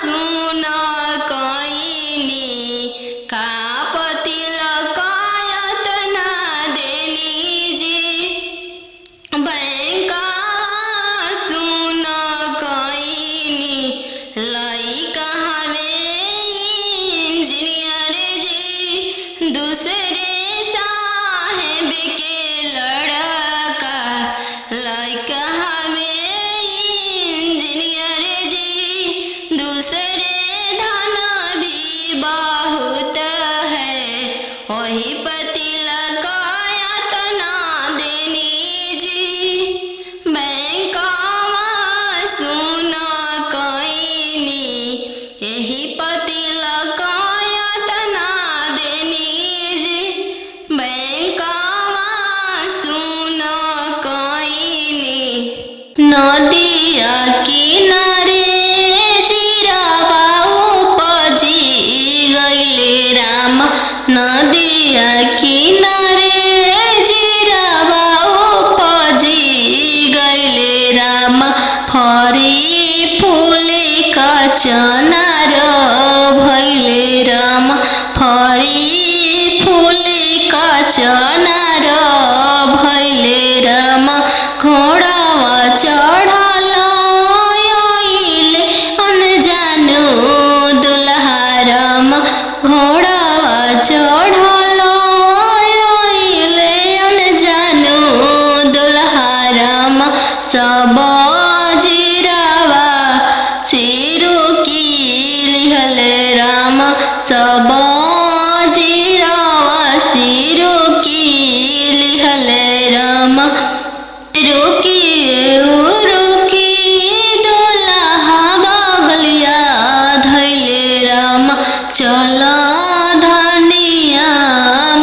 सुन कईनी का पति लकायत ना देनी जी। बैंका सुन कईनी लइका हवे इंजीनियर जी। दूसरे साहेब के लड़का लइका हवे इंजीनियर जी। दूसरे धन भी बहुत है वही पति लकायत ना देनी जी। बैंकवा सुन कईनी यही पति लकायत ना देनी जी। बैंकवा सुन कईनी नदिया किनारे जीरावा उपजी गइले राम। नदिया किनारे जीरावा उपजी गइले राम। फरी फूले का चनार भइले राम। फरी फूले का चनार भइले राम। घोड़ावा चढ़ल आइले अनजानु दुल्हा राम। घोड़ावा चढ़ल आइले अनजानु दुल्हा राम। सब जीरावा चिरुकी लिहले राम। सब जीरावा सिरुकी लिहले राम। रुकी दुल्हा बगलिया धैले राम। चल धनिया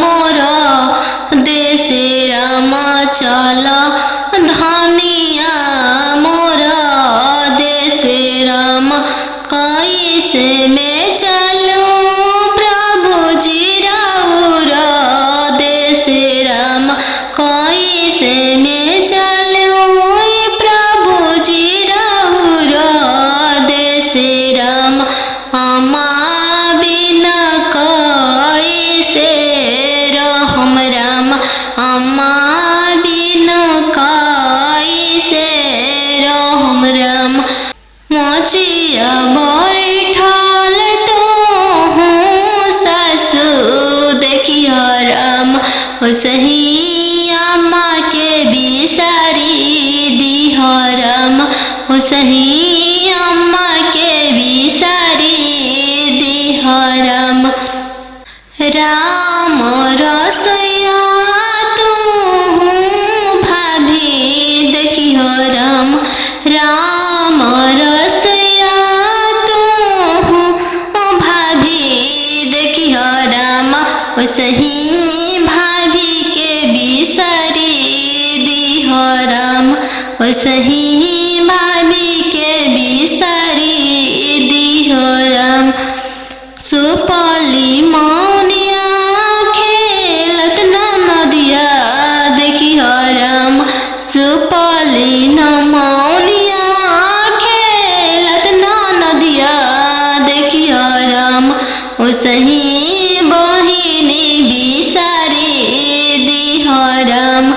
मोर देशे राम। चल धनिया मोर देशे राम। कैसे में चलूं प्रभु जी राउर देशे राम। कैसे में चलूं प्रभु जी राउर देशे राम। अम्मा बिना कैसे रहम राम। अम्मा बिना कैसे रहम राम। मोचिया बैठल तो हूँ सासु देखियो राम। ओसही अम्मा के बिसारी दिह राम। ओसही अम्मा के बिसारी दिह राम। राम रसोइया तू भाभी देखियो राम। राम रसोइया तू भाभी देखियो राम। ओसही भाभी के बिसारी दिह राम। ओसही भाभी के बिसारी दिह राम। सुपली मौनिया खेलत ना नदिया देखियो राम। सुपली न मौनिया खेलत ना नदिया देखियो राम। ओसही बहिनी बिसारी दिह राम।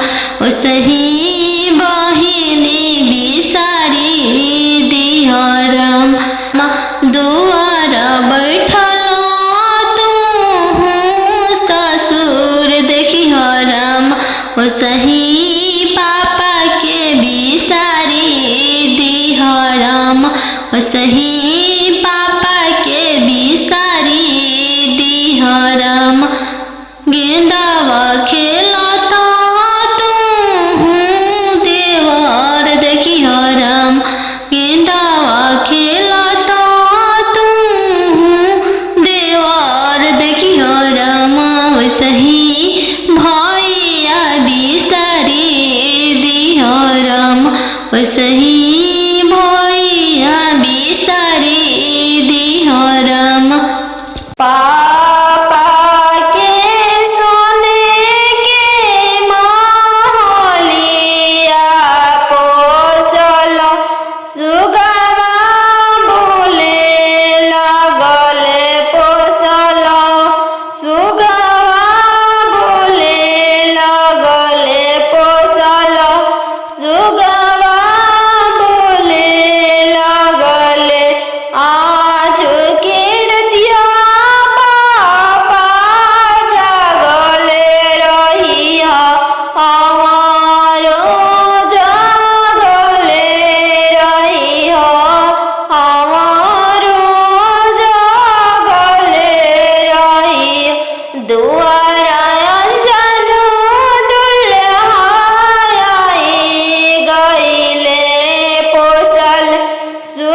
ओसही बहिनी बिसारी दिह राम। दुआर बैठल तू ससुर देखियो राम। ओसही पापा के बिसारी दिह राम। ओसही पापा के बिसारी दिह राम। गेंदावा खेलता तू देवर देखियो राम। गेंदावा खेलता तू देवर देखियो राम। ओसही भैया बिसारी दिह राम। ओसही भैया बिसारी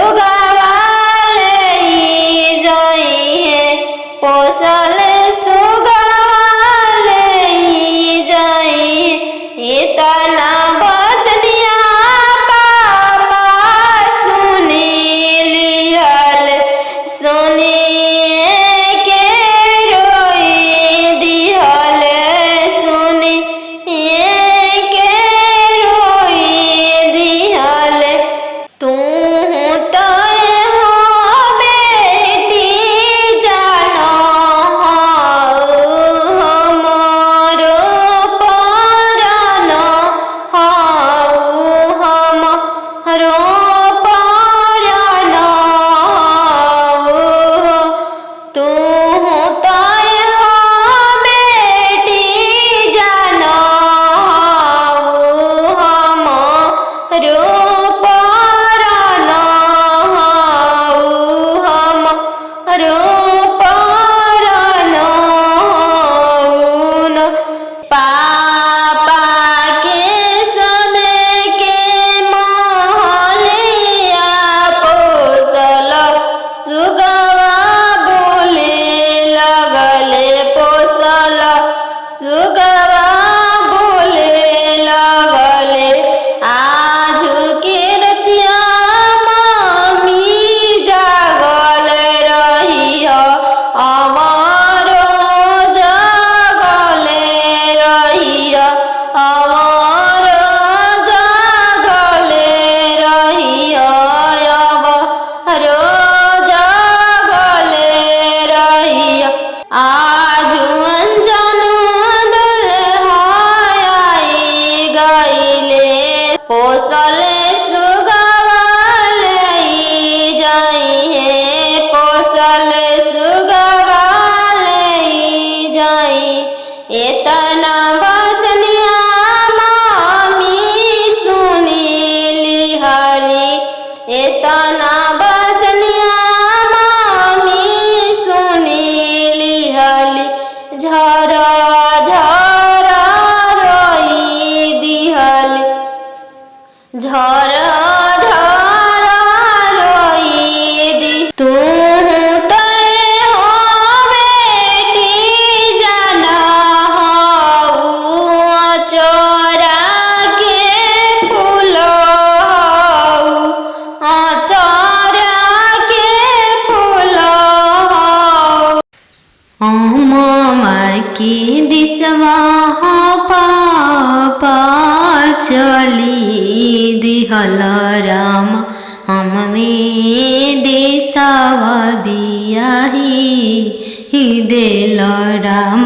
सुगवा ले जाई है पोसल सुगवा ले जाई इतना बचनिया पापा सुनी लिहल सुनिए के रोई दिहल सुनिए के रोई दिहल तू तो हो बेटी जानो हमरो परानो हमरो परानो तू तो हो बेटी जानो हमरो परानो हमरो परानो पापा के सोने के महलिया पोसल सुगवा बोले लगले पोसल सुगवा बोले लगले आज के रतिया मामी जागल रही अमरो जागले रही अमरो जागले रही अमरो जागले रही आज अंजन दुल्हाई गईले पोसल सुगवा ले जाई है पोसल सुगवा ले जाई इतना बचनिया मामी सुनी लिहरी इतना बचनिया मामी सुनी लिहली झरा झरा रोई दिहली झरा झरा रोई दी तू तो हो बेटी जाना चोरा के फूल चोरा के फूल मामा की दिसवा पापा चली दिहल राम हम में देसावा बियाही देल राम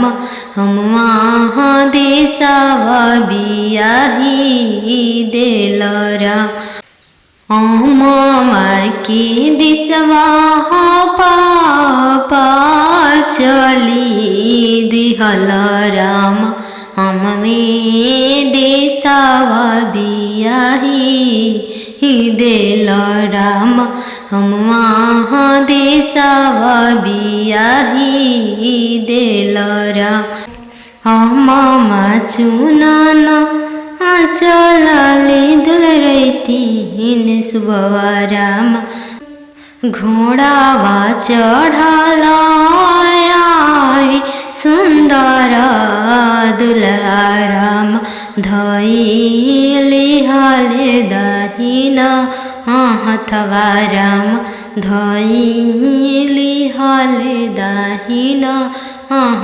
हम वहाँ देसावा बियाही देल राम मामा की दिसवा पापा चली दिहल राम हम में देसावा बियाही देल राम हम वहाँ देसावा बियाही देल राम मामा चुनान चलाले दुलरतीन सुबवा राम घोड़ावा चढ़ला आवी सुंदर दुल्हा राम धइले हाले दाहिना हथवा राम धइले हाले दाहिना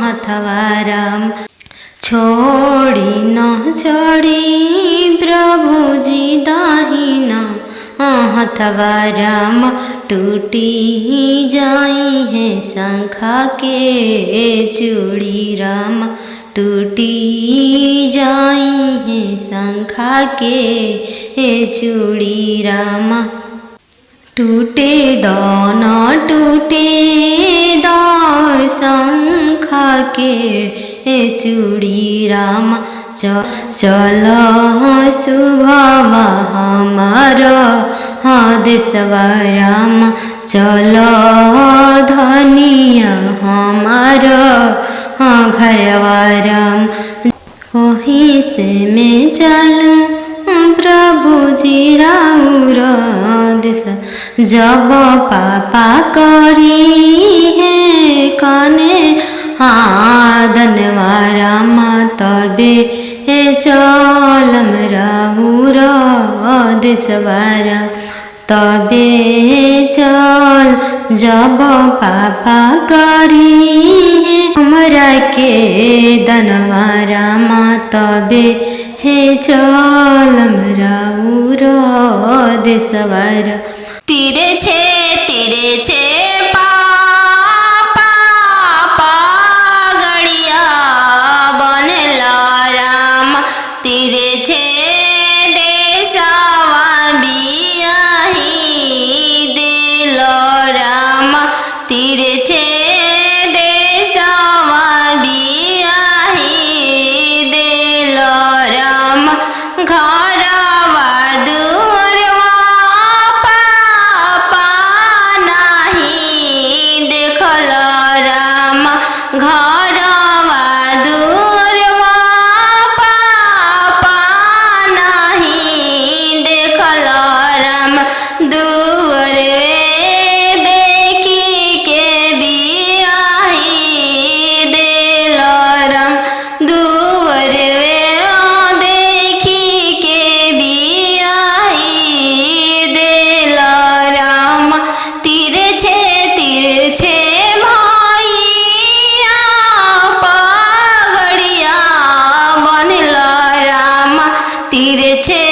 हथवा राम छोड़ी न छोड़ी प्रभुजी दाहिना हथवा राम टूटी जाई है शंखा के चूड़ी राम टूटी जाई है शंखा के चूड़ी राम टूटे दान टूटे दार शंखा के चूड़ी राम चल शुभवा हमार देशवा राम चल धनिया हमार घरवा राम वहीं से मैं चलूँ प्रभु जी राउर देश जब पापा करी है कने धनवारा तबे चलम राउर देशवारा तबे चल जब पापा करी हमरा के धनवारा तबे चलम राउर देशवारा। तीरे छे पापा गड़िया बनला राम तीरे छे देशवा बियाही दिल राम तीरे छे देशवा बियाही दिल राम घरवा दुअरवा पापा नाही देखल राम घरवा दुअरवा पापा नाही देखल राम दुअरवे देखी के बियाही दिल राम दुअरवे देखी के बियाही दिल राम तीरे छे भैया पगड़िया बनल राम तीरे छे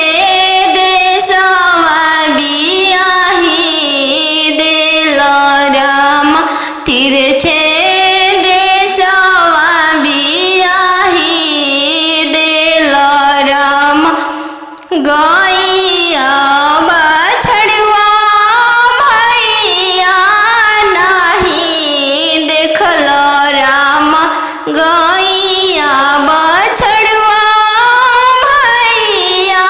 देशवा बियाही दिल राम तीरे छे देशवा बियाही दिल राम गैया बछड़ुआ भैया नाही देखल राम गैया बछड़ुआ भैया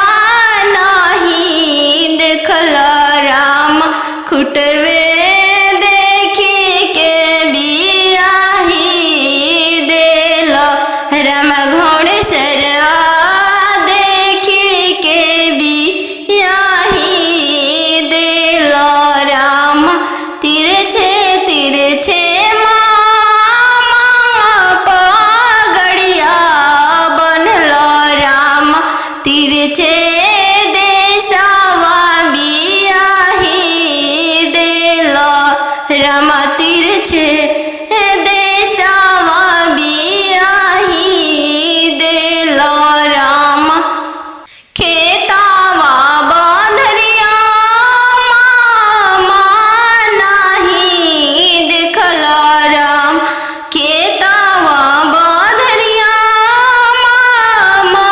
नाही देखल राम खुटवे देखी के बियाही दिल राम घोड़सरवा देखी के बियाही दिल राम तीरे छे मामा पगड़िया बनल राम तीरे छे देशवा बियाही दिल राम तीरे छे देशवा बियाही दिल राम खेतावा बंधरिया मामा नाही देखल राम खेतावा बंधरिया मामा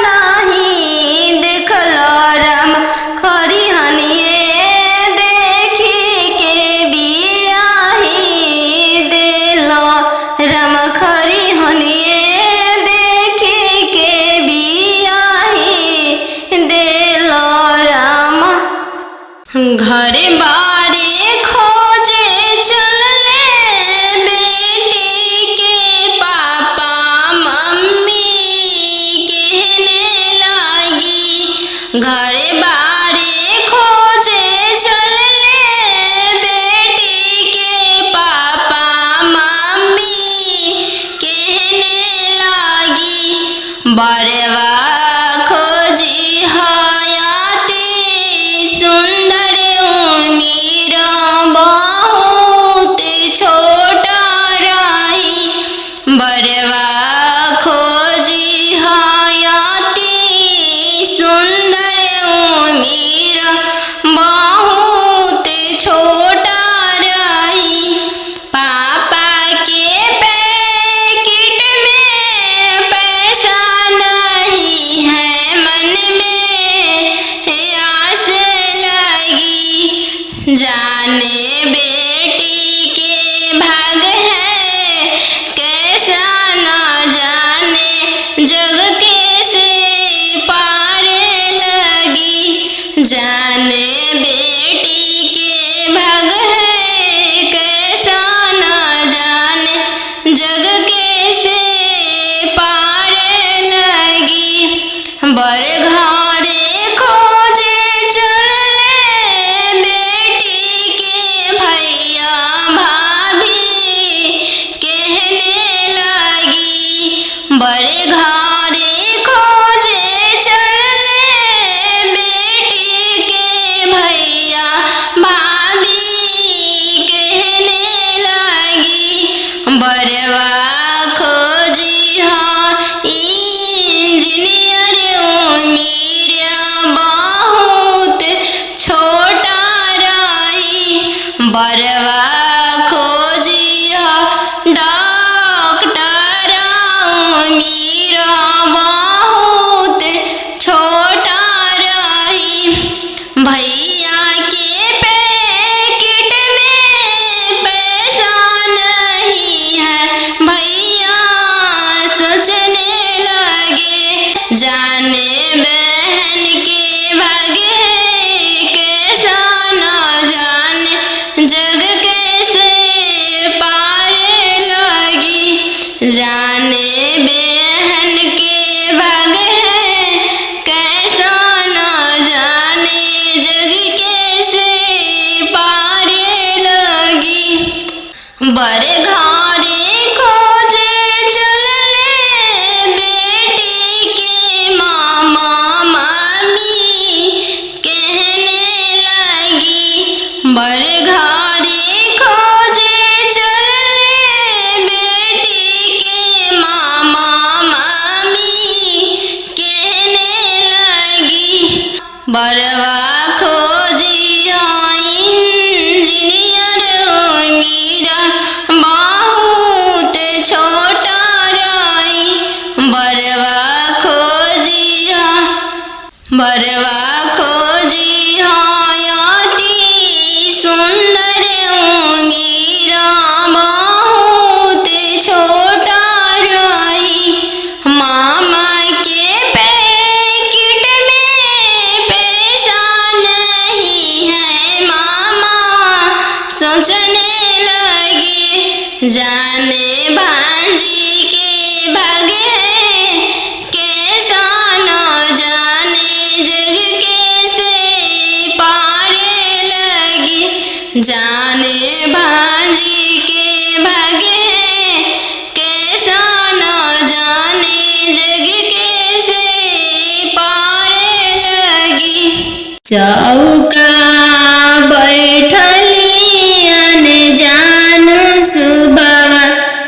नाही देखल राम खरिहनिए देखी के बियाही दिल राम खरिहनिए देखी के बियाही दिल राम घरे बारे खोजे चलले बेटी के पापा मम्मी कहने लागी घरे बारे खोजे चलले बेटी के पापा मम्मी कहने लागी बरवा खोजी हयाती सुंदर उमीर बहुत छोटा रही बरवा खोजी हयाती सुंदर उमीर बहुत छोटा रही पापा के पैकेट में पैसा नहीं है मन में आस लगी जाने बेटी के भाग है कैसा ना जाने जग कैसे पार लगी जाने बेटी के भाग है कैसा ना जाने जग कैसे पार लगी बर घरे खो बरवा खोजिया डॉक्टर मीरा बहुत छोटा रही। भैया के पैकेट में पैसा नहीं है, भैया सोचने लगे जाने बहन के भागे कैसा न जाने जग कैसे पारे लगी। जाने बहन के भागे कैसा न जाने जग कैसे पारे लगी। बड़े घरे खोजे चले बेटी के मामा मामी कहने लगी। बड़े घरे खोजे चले बेटी के मामा मामी कहने लगी। बरवा खोजिया इंजीनियर मीरा बहुत छोटा रही। बरवा खोजिया अति सुंदर मीरा बहुत छोटा रही। मामा के पैकेट में पैसा नहीं है, मामा सोचने लगे जाने भांजी के भागे कैसा न जाने जग कैसे पारे लगी। जाने भांजी के भागे कैसा न जाने जग कैसे पारे लगी। चौका बैठली जान सुबवा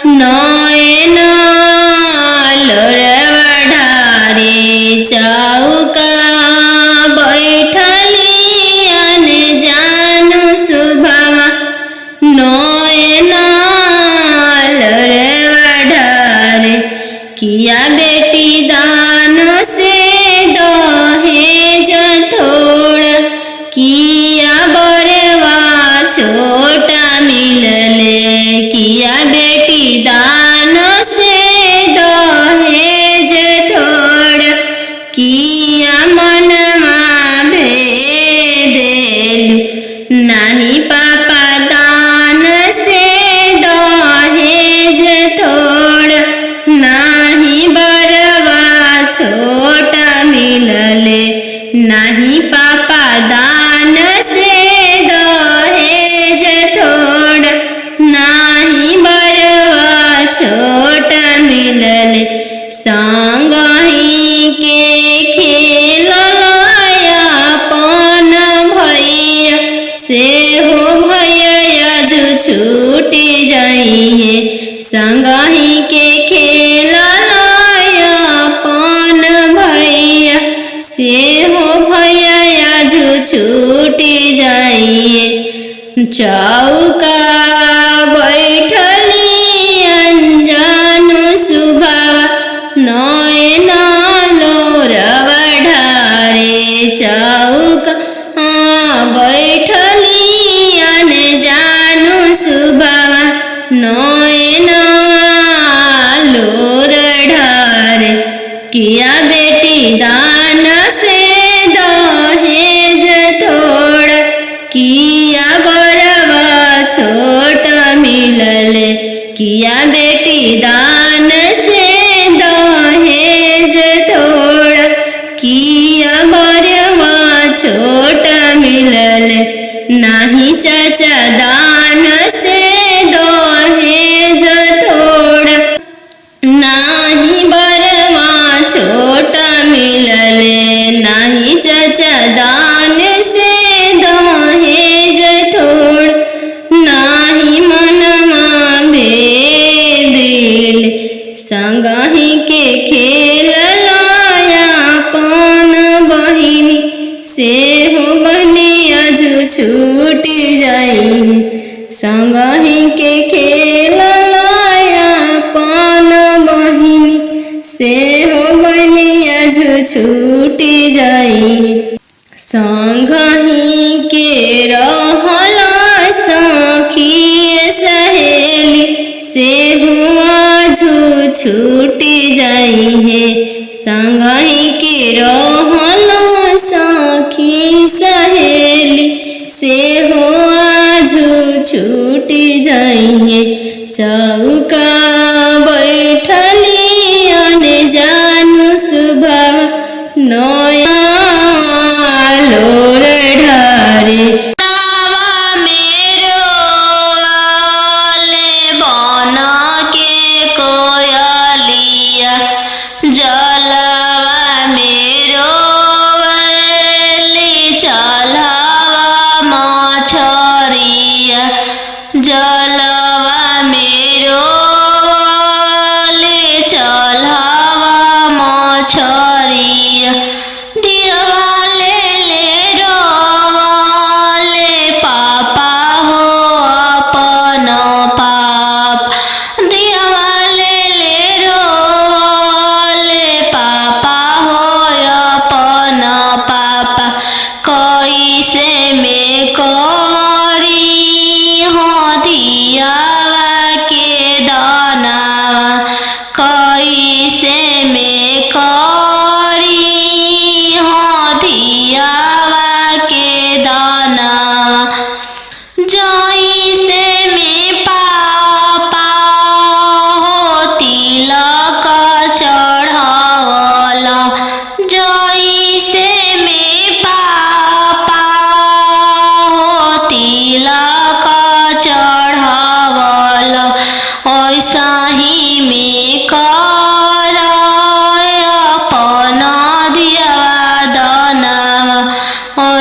नयन लोरवा ढारे। चौका बैठली जान सुबवा नयन लोरवा ढारे। किया बेटी दान से दहेज थोड़ा, किया बरवा छोटा मिलले। किया बेटी दान से दहेज थोड़ा, किया मनमा भेदेलु। नहीं पापा दान से दहेज थोड़ा, नहीं बरवा छोटा मिलले। नहीं पापा दान से दहेज थोड़ा, नहीं बरवा छोटा मिलले। संगही के खेलया अपन भैया से हो भैया जो छूटी जाइए। संगही के खेलया अपन भैया से हो भैया जो छूटी जाइए। चौका बैठली अनजान सुबवा नयन लोरवा ढारे। चौका बैठली अनजान सुबवा नयन लोर ढारे। किया बेटी दान से दहेज थोड़ा, किया बरवा छोटा मिलले। किया बेटी दान से दहेज थोड़ा, किया बरवा छोटा मिलले। नहीं चाचा दान से दहेज थोड़ा, नहीं बरवा छोटा मिलले। नहीं चाचा दान से दहेज थोड़ा, नहीं मनमा भेदिल। संगही के खेल लाया पान बहिनी से हो बनिया जो छूट जाई। संगहि के खेललाया पान बहिनी से हो बनिया छूटी जाई संगहि के रहला सखी सहेली से हुआ छूटी जाई है संगहि के रहला सखी सहेली से हुआ छूटी जाई है चौका बैठली अने जानू सुबह नया लोर ढारे जलवा मेरो ले चलावा मछरिया दिवाले ले रोवाले पापा हो अपन पाप दिवाले ले रोवाले पापा हो अपन पापा कैसे में करी दियावा के दानावा कैसे में करी दियावा के दानावा जैसे में पापा हो तिलक चढ़ावला जैसे में पापा हो तिलक चढ़ावल ऐसा ही में कर अपना दिया दानावा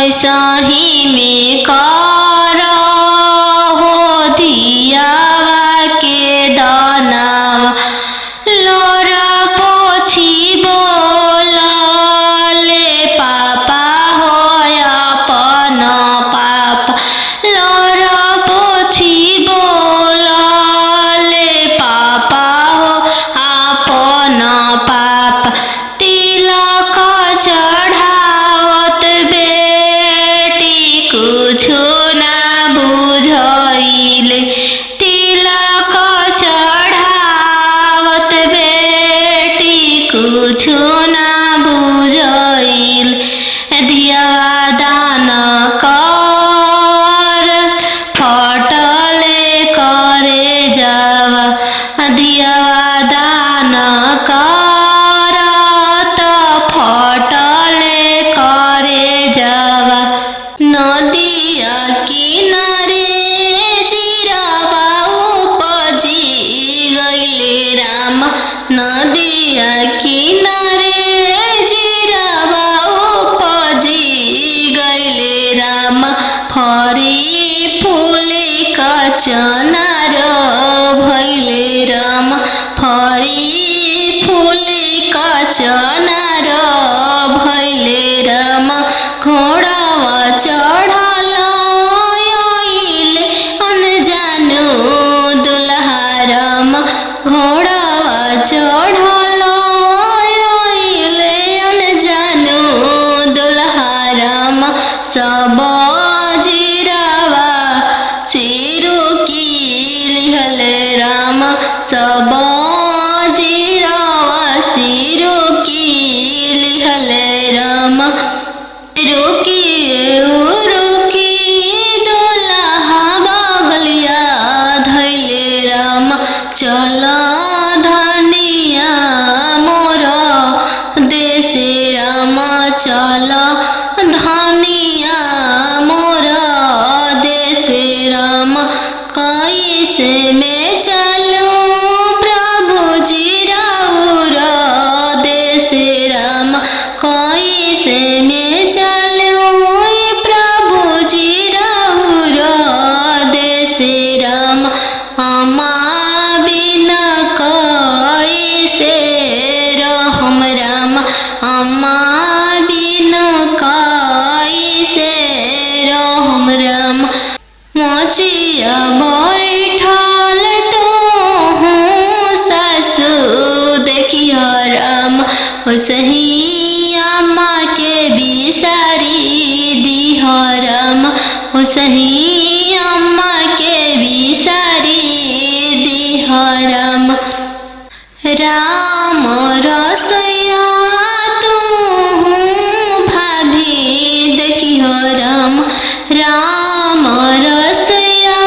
ऐसा ही में कर हो दियावा के दानावा लोरा पोछी बोला ले पापा हो अपन पापा लोरा पोछी बोला ले पापा हो अपन पापा तिलक चढ़ावत बेटी कुछो ना बुझाइले तिलक चढ़ावत बेटी कुछो ना बुझाइले दिया दान कर फटले करे जावा दिया दान कर फटले करे जावा नदिया किनारे जिरावा उपजी गइले राम नदिया किनारे जिरावा उपजी गइले राम फरी फूले कचनार भैले राम फरी फूले कचनार भैले राम घोड़ावा चढ़ल आइले अनजानो दुल्हा राम घोड़ावा चढ़ल आइले अनजानो दुल्हा राम सब जिरावा चिरुकी नदिया बैठल तो हूँ सासु देखियो राम ओ सही अम्मा के बिसारी दिहो राम ओ सही अम्मा के बिसारी दिहो राम। राम रसोइया तू भाभी देखियो राम राम रसोइया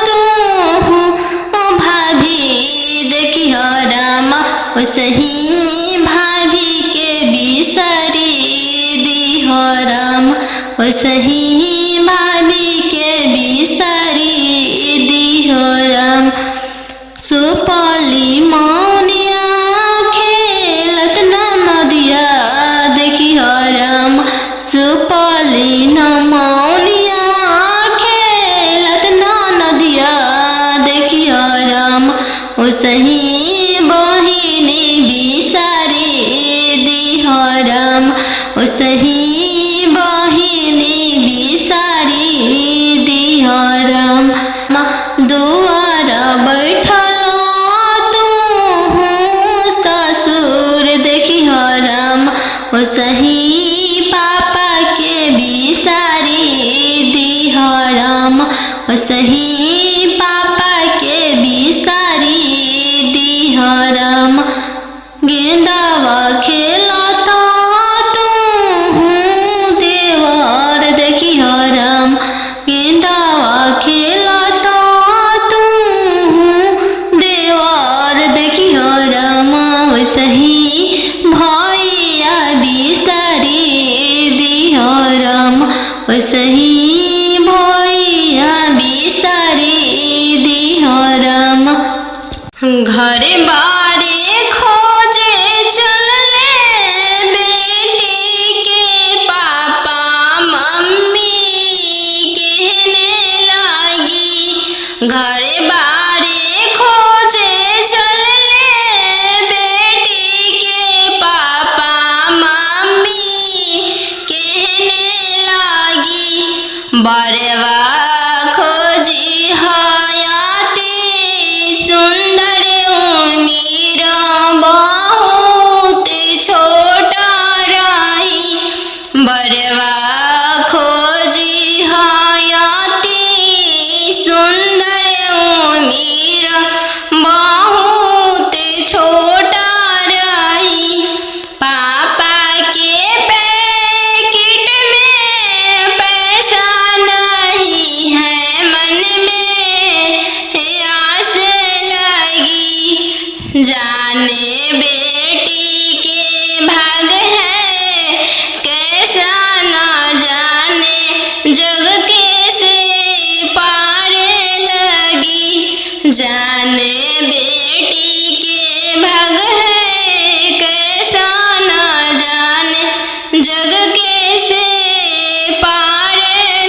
तू भाभी देखियो राम ओ सही भाभी के बिसारी दिहो राम ओ सही भाभी के बिसारी दिहो राम। सुपौली मौनिया खेलत ना नदिया देखियो राम सुपौली न मौनिया खेलत ना नदिया देखियो राम ओ सही बहिनी बिसारी दिहो राम ओ सही बहिनी बिसारी दिहो राम। दुआर बैठल देखियो राम ओ सही पापा के बिसारी दिहो राम ओ सही पापा के बिसारी दिहो राम। गेंदावा खेलता तू देवर देखियो राम गेंदावा खेलता तू देवर देखियो राम ओ सही भैया बिसारी दिहो राम ओ सही भैया बिसारी दिहो राम। घरे बारे खोजे चलले बेटी के पापा मम्मी कहने लागी घरे बारे खोजे चलले बेटी के पापा मम्मी कहने लागी बरवा खोजी हयाती सुंदर उमीर बहुत छोटा रही बरवा खोजी हयाती सुंदर उमीर बहुत छोटा रही पापा के पैकेट में पैसा नहीं है मन में आस लगी जाने बेटी के भाग है कैसा न जाने जग कैसे पार लगी जाने बेटी के भाग है कैसा न जाने जग कैसे पार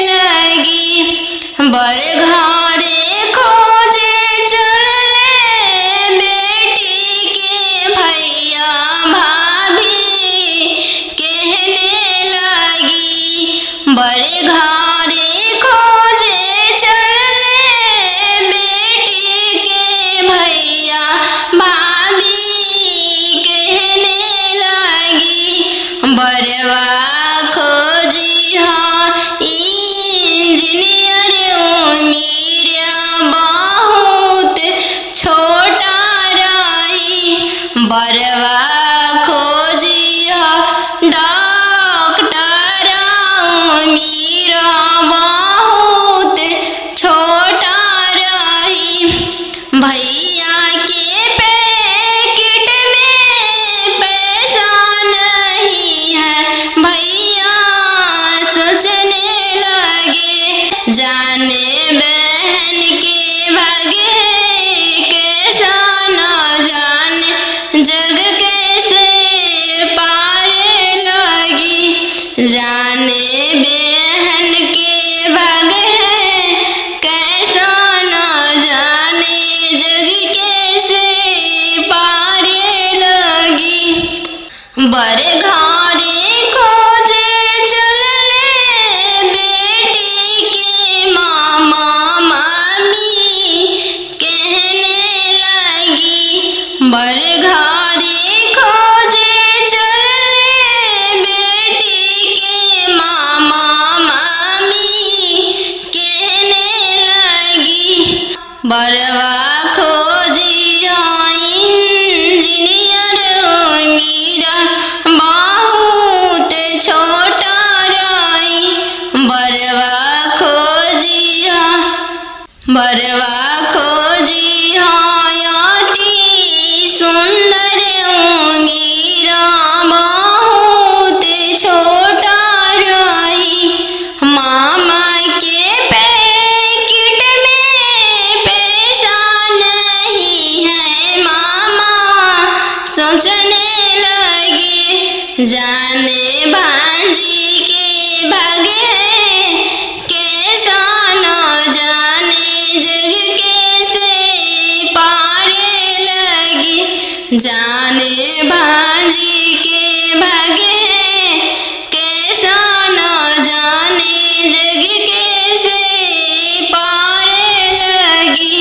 लगी बर घरे खोजे चलले बेटी के भैया भाभी कहने लगी बड़े घरे खोजे चलले बेटी के भैया भाभी कहने लगी बरवा खोजी हाँ इंजीनियर उमीर बहुत छोटा रही बरवा खोजी हाँ डॉक्टर उमीर बहुत छोटा रही भैया के पैकेट में पैसा नहीं है भैया सोचने लगे जाने बहन के भाग्य है कैसा न जाने जग कैसे पार लगी जाने बहन के भाग्य है कैसा न जाने जग कैसे पार लगी बर घरे खोजे चलले बेटी के मामा बर घरे खोजे चले बेटी के मामा मामी कहने लगी। बरवा खोजी इंजीनियर मीरा बहुत छोटा रही। बरवा खोजी अति सुंदर मीरा बहुत छोटा रही। मामा के पैकेट में पैसा नहीं है, मामा सोचने लगे। जाने भांजी के भागे कैसा न जाने जग कैसे पारे लगी। जाने भांजी के भागे कैसा न जाने जग कैसे पारे लगी।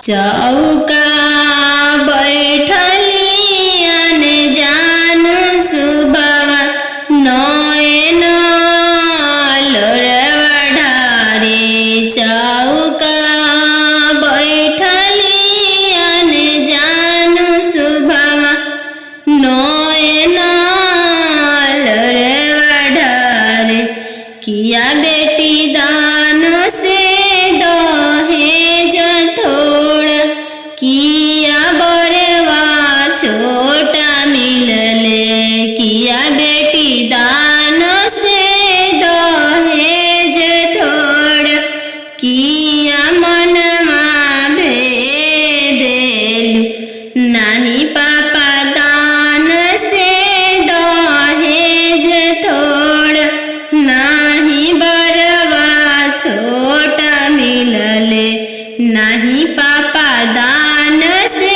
चौका बैठली अनजान सुबह नयन लोरवा ढारे। चौका बैठली अनजान सुबह नयन लोरवा ढारे। किया बेटी दान से दहेज थोड़ा, किया बरवा छोटा मिलले। किया बेटी दान से दहेज थोड़ा, किया मनमा भेदेलु। नहीं पापा दान से दहेज थोड़ा, नहीं बरवा छोटा मिलले। नहीं पापा दान से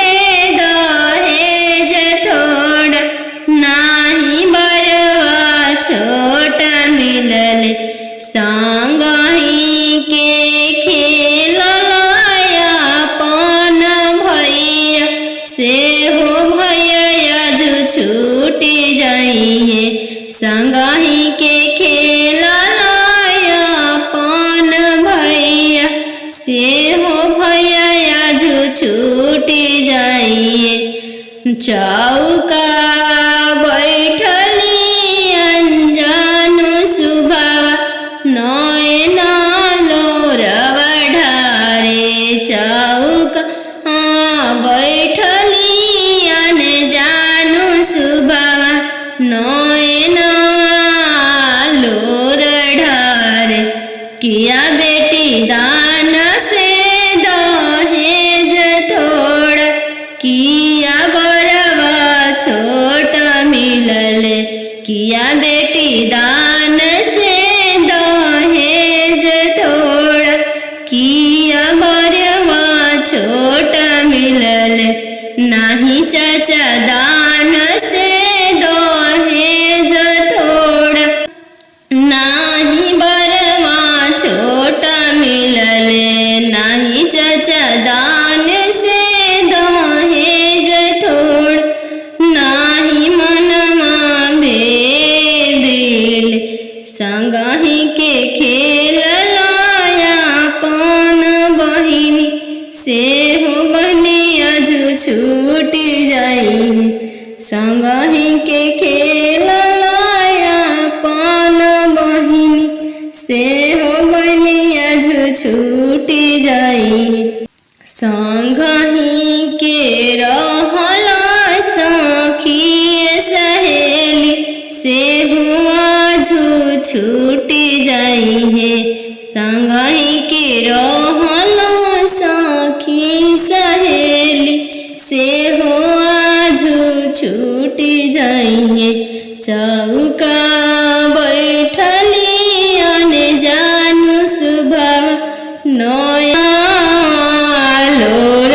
से हो भैया आज छूटी जाइए चौका बैठली अंजानु सुभावा नयन लोरवा ढारे चौका बैठली अनजानु सुभावा नयन लोर ढारे किया बेटी दान से दहेज थोड़ा किया बरवा छोट मिलले किया बेटी दान से दहेज थोड़ा किया बरवा छोट मिलले नाही चाचा दान से दहेज थोड़ा नाही बरवा छोटा मिलले नाही चाचा दान से दहेज थोड़ नाही मनमा भेदिल संगही के खेल लायापन बहिनी से हो बहनी आज छूटी जाई संगही के खेल लायापन बहिनी से हो बहनी आज छूटी जाई संगही के रहला सखी सहेली से हो आज छूटी जाई है संगही के रहला सखी सहेली से हो आज छूटी जाई है चौका बैठली अनजानु सुभावा नयन लोर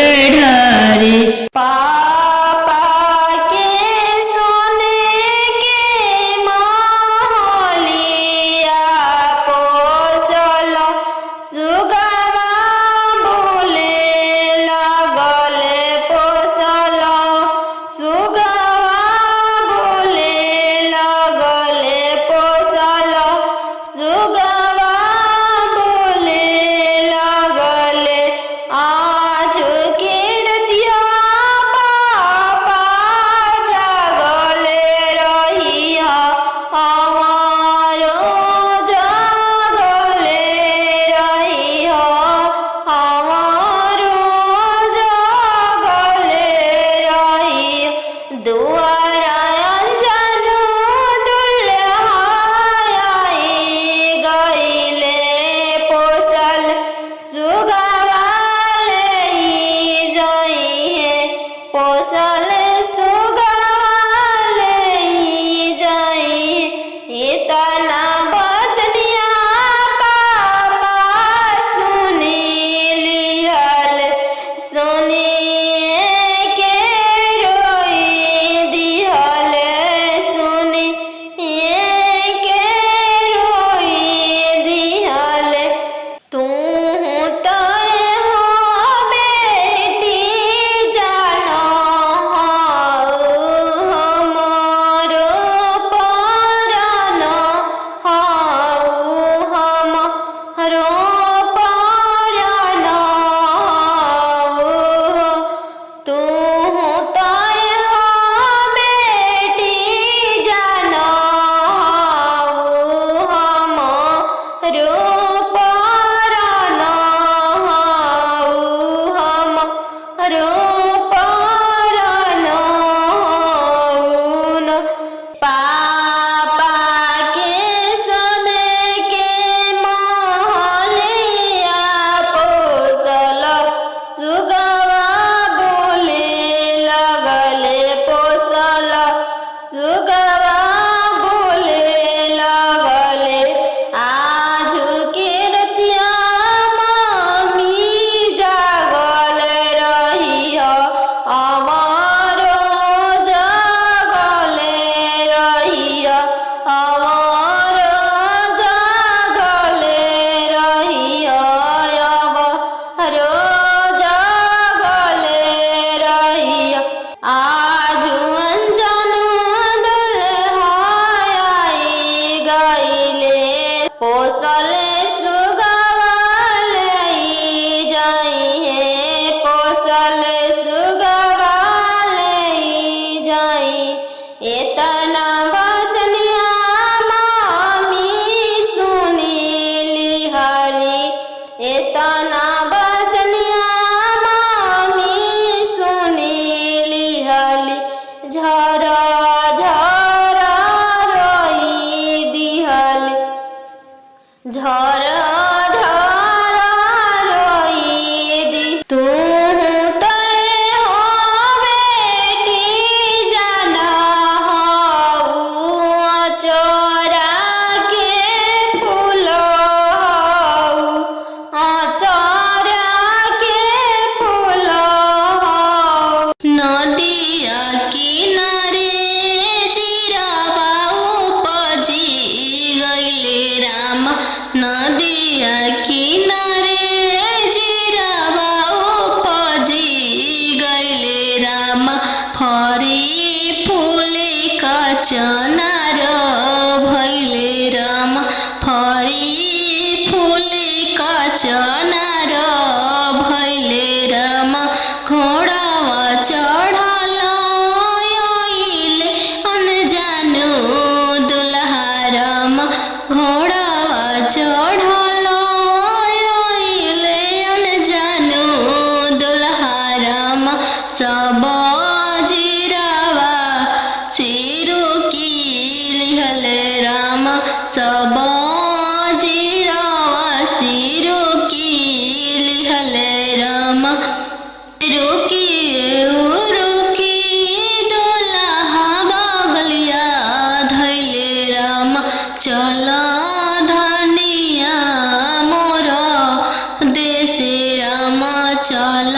चल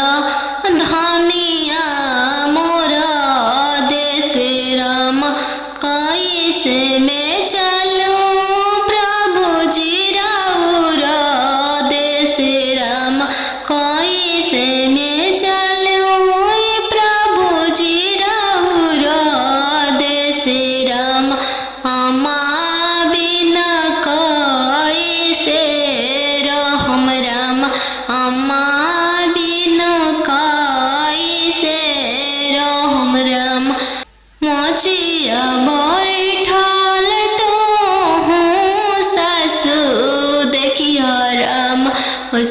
धनिया मोरा देश राम कैसे में चलूं प्रभु जी राउर देश राम कैसे में चलूं प्रभु जी राउर देश राम अम्मा बिना कैसे रहम राम अम्मा बिना कैसे रहम राम मोचिया बैठल तो हूँ सासु देखियो राम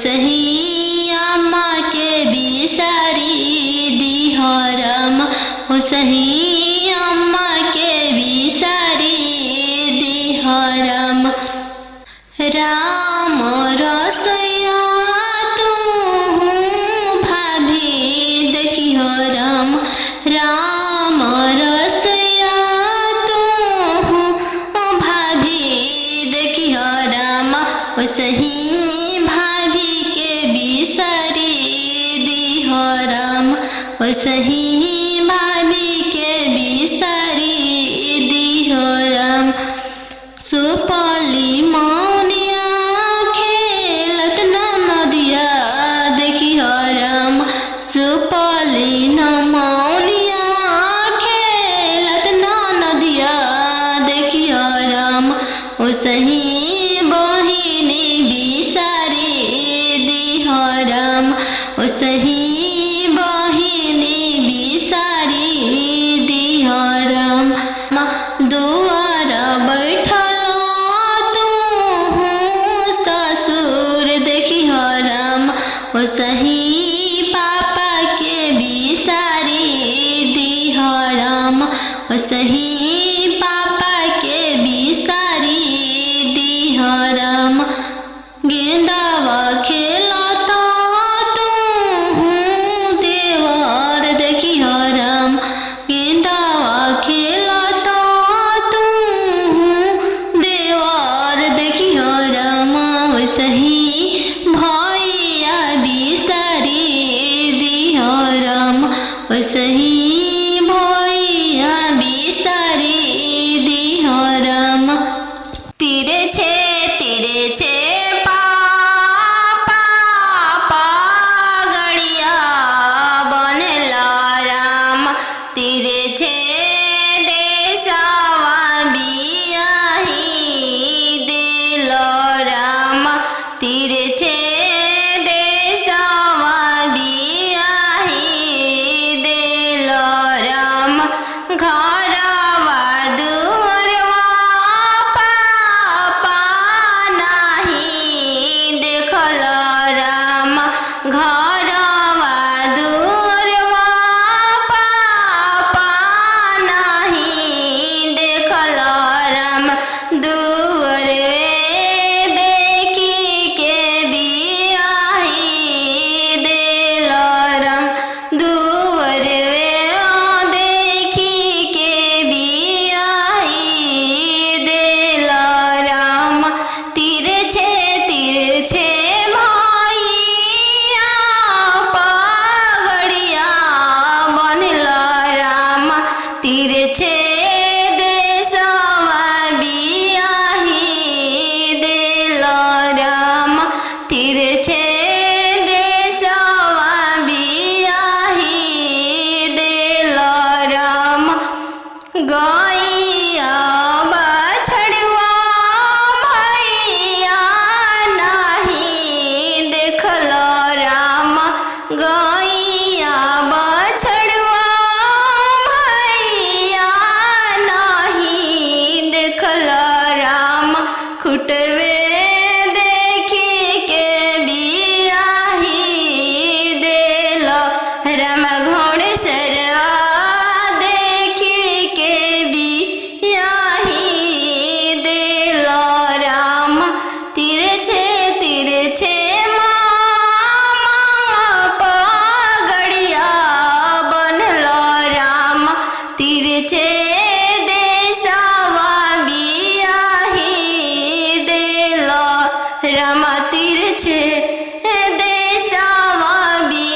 सही अम्मा के बिसारी दिह राम सही अम्मा के बिसारी दिह राम राम रसोया तू भाभी देखियो राम राम रसोया तू भाभी देखियो राम सही भाभी के बिसारी दिह राम सही भाभी के बिसारी दिह राम सुपली मौनिया खेलत नदिया देखियो राम सुपली न मौनिया खेलत नदिया देखियो राम सही बहिनी बिसारी दिह राम सही बहिनी बिसारी दिह राम दुआर बैठल तू ससुर देखियो राम सही पापा के बिसारी दिह राम सही पापा के बिसारी दिह राम गेंदावा खेलता तू देवर देखियो राम गेंदावा खेलता तू देवर देखियो राम सही भैया बिसारी दिह राम सही भैया बिसारी दिह राम तीरे छे पापा गड़िया बनला राम तीरे छे देशवा बियाही दिल राम तीरे छे देशवा बियाही दिल राम घरवा दुअरवा पापा नाही देखल राम घरवा दुअरवा पापा नाही देखल राम दुअरवे देखी के बियाही दिल राम दुअरवे देखी के बियाही दिल राम तीरे छे भैया पगड़िया बनल राम तीरे छे देशवा बियाही दिल राम तीरे छे देशवा बियाही दिल राम गैया बछड़वा भैया नाही देखल राम गैया बछड़वा भैया नाही देखल राम खुटवे देखी के बियाही दिल राम घोड़सरा देखी के बियाही दिल राम तीरे छे मामा पगड़िया बनल राम तीरे छे देशवा बियाही दिल राम तीरे छे देशवा बियाही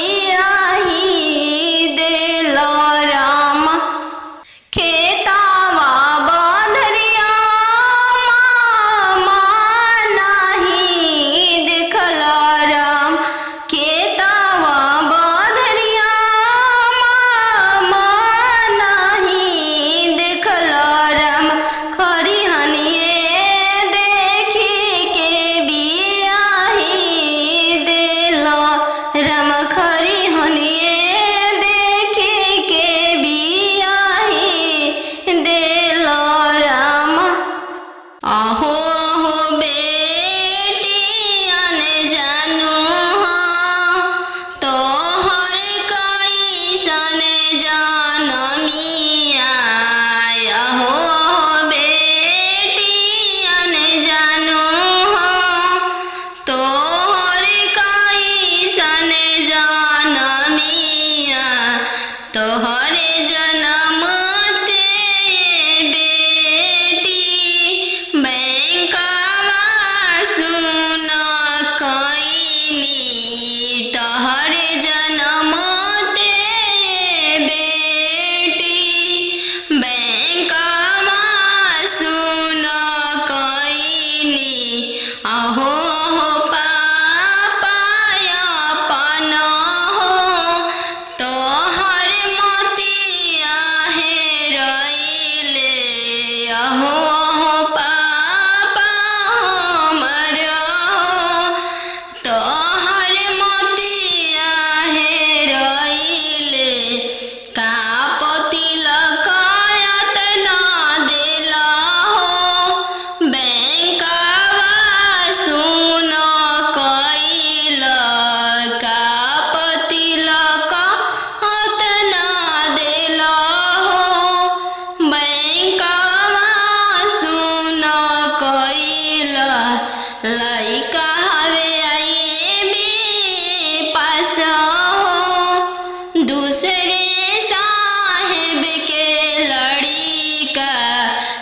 दूसरे साहेब के लड़का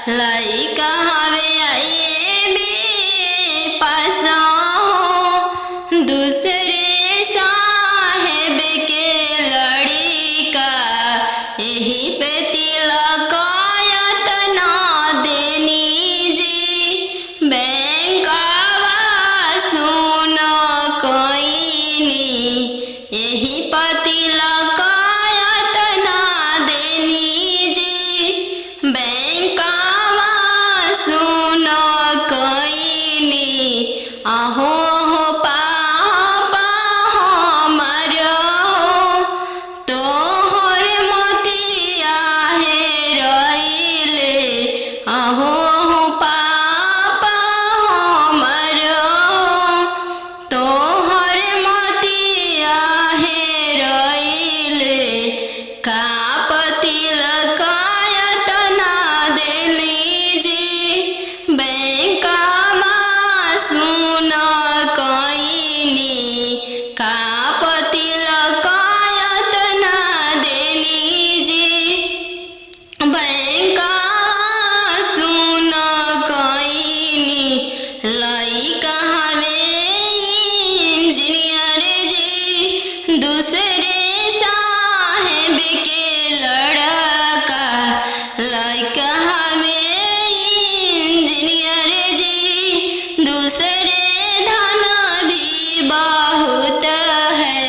लइका हवे आइए बे पासा हो। दूसरे साहेब के लड़का यही पे तिलकायत ना देनी जी बैंकवा सुन कोइनी यही पति लकायत ना देनी जी बैंकवा सुन कोइनी आहो हो पापा हमरो तोहर मोतिया है रइले आहो हो पापा हमरो तोहर मोतिया है रइले का पति लकायत ना देनी जी बैंकवा सुन कोइनी का पति लकायत ना देनी जी बैंकवा सुन कोइनी लइका हवे इंजीनियर जी दूसरे साहेब के लड़का लइका हवे इंजीनियर जी दूसरे धन भी बहुत है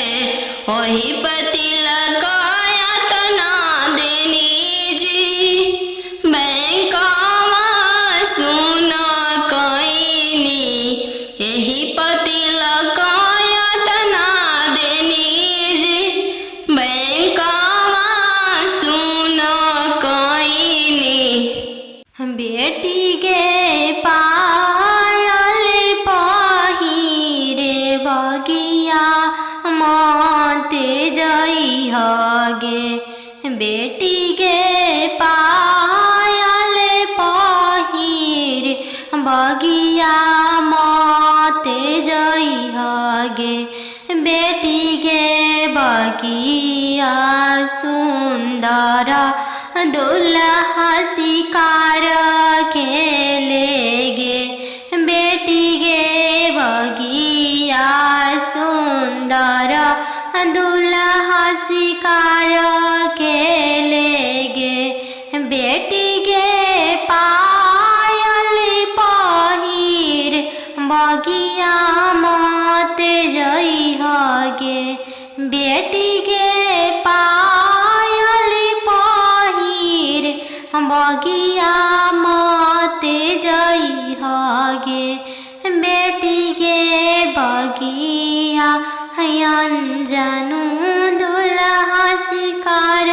वही पति लकायत ना देनी जी बैंकवा सुन कोइनी यही पति लकायत ना देनी जी बैंकवा सुन कोइनी बेटी के पायल पहिरे बगिया माते जई हगे बेटी के पायल पहिरे बगिया माते जई हगे बेटी के बगिया सुंदर दुल्हा शिकार खेलेगे बेटी गे बगिया सुंदर दुल्हा शिकार खेलेगे बेटी गे पायल पहिर बगिया मत जई हगे बेटी गे पायल पहिर बगिया मत जई हगे बेटी गे बगिया अनजानु दुल्हा शिकार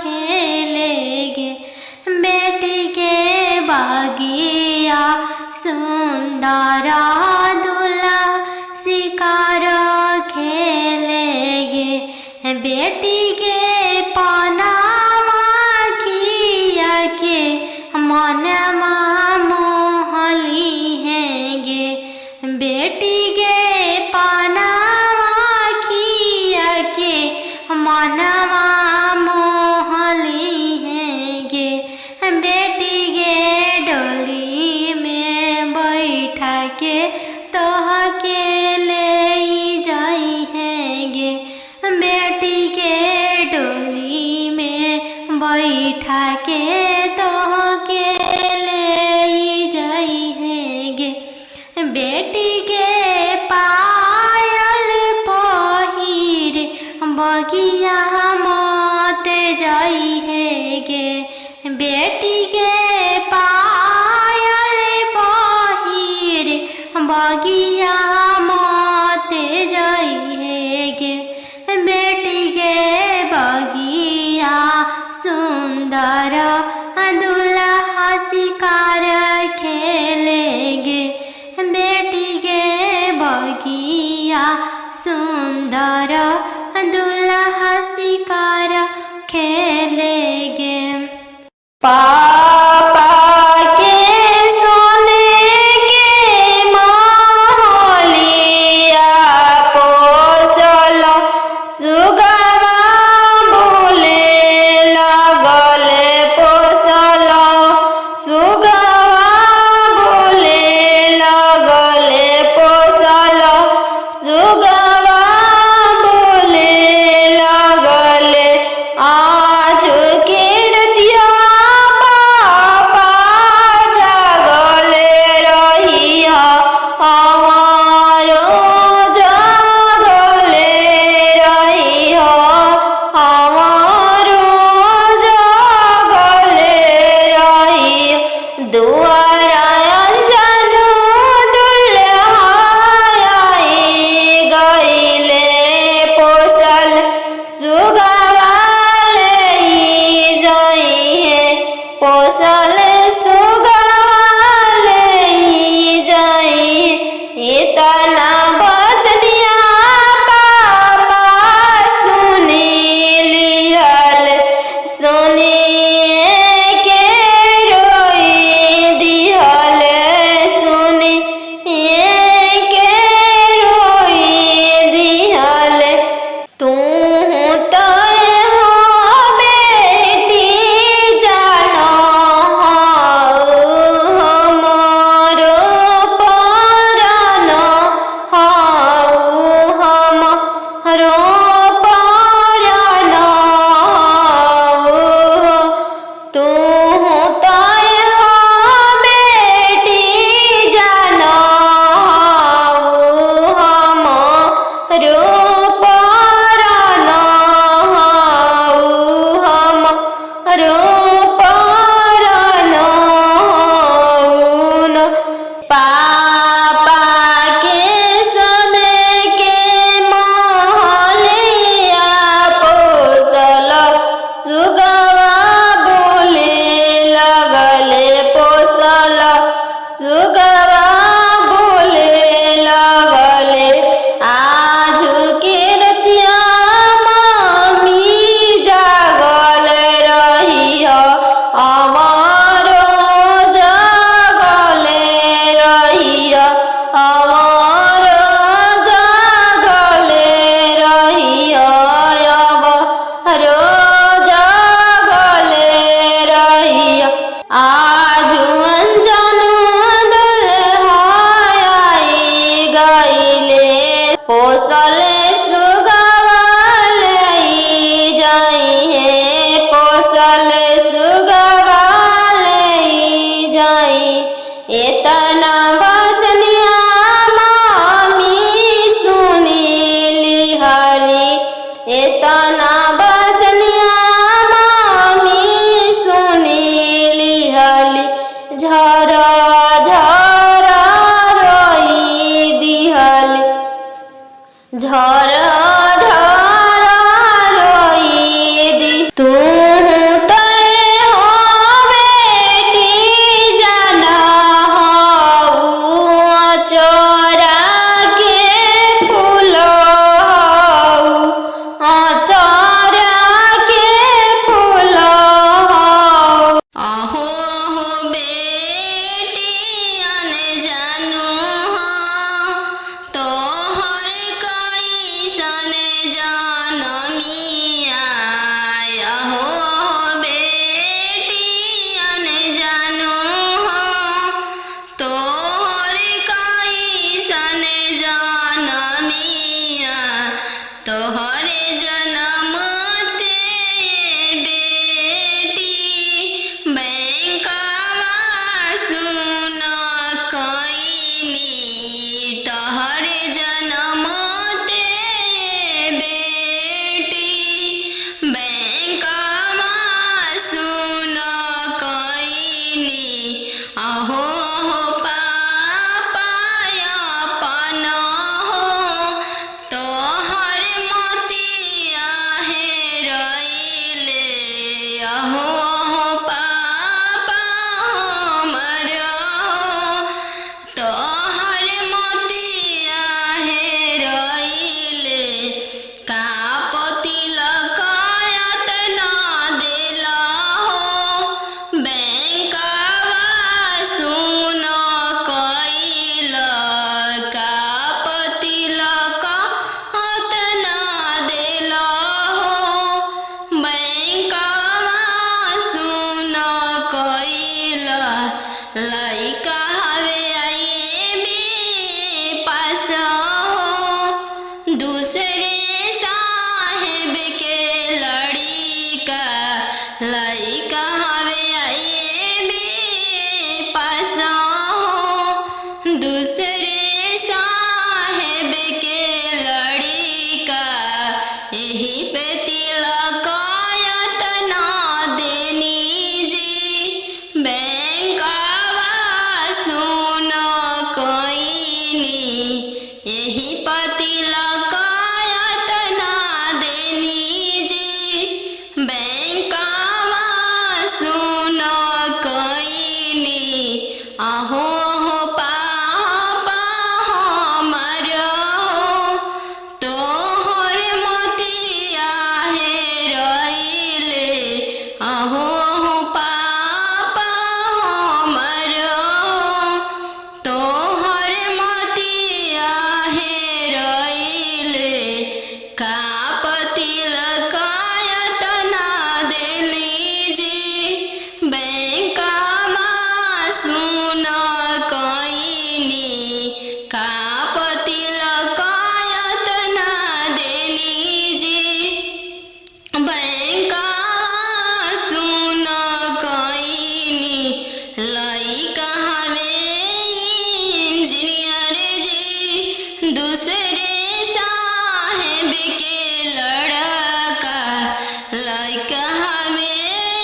खेलेगे बेटी के बगिया सुंदर दुल्हा शिकार खेलेगे बेटी के पनामा खिया के मनमा मोहली हैगे बेटी के पनामा खिया के मनमा मोहली हैगे बेटी के डोली में बैठा के तोह के ले जाई हैगे बेटी के डोली में बैठा के तोह के ले जाई हैगे बेटी के पायल पहिर बगिया मत जाई हैगे बेटी के पायल पहिर बगिया मत जाई हैगे बेटी के बगिया सुंदर दुल्हा शिकार खेलेगे बेटी के बगिया सुंदर दुल्हा शिकार खेलेगे पापा के सोने के महलिया पोसल सुगवा तना बचनिया मामी सुनीली हली झरा झरा रोई दिहली झरा झरा रोई दी तू तोहरे जन्म ते बेटी बैंकवा सुन कईनी तोहरे जन्म ते बेटी बैंकवा सुन कईनी अहो लइका हवे आई बे पास दूसरे साहेब के लड़िका लइका हवे आई बे पास दूसरे साहेब के लड़िका यही पे तिलक तना देनी जी सुन कईनी यही तिलक तना देनी जी बैंकवा सुन कईनी अहो पापा हमर तोहर मोतिया हेरइले अहो तोहर मोतिया हेरइले का तिलक तना देनी जी बैंकवा सुन कईनी का तिलक तना देनी जी बैंकवा सुन कईनी लइका दूसरे साहेब के लड़का लइका हमें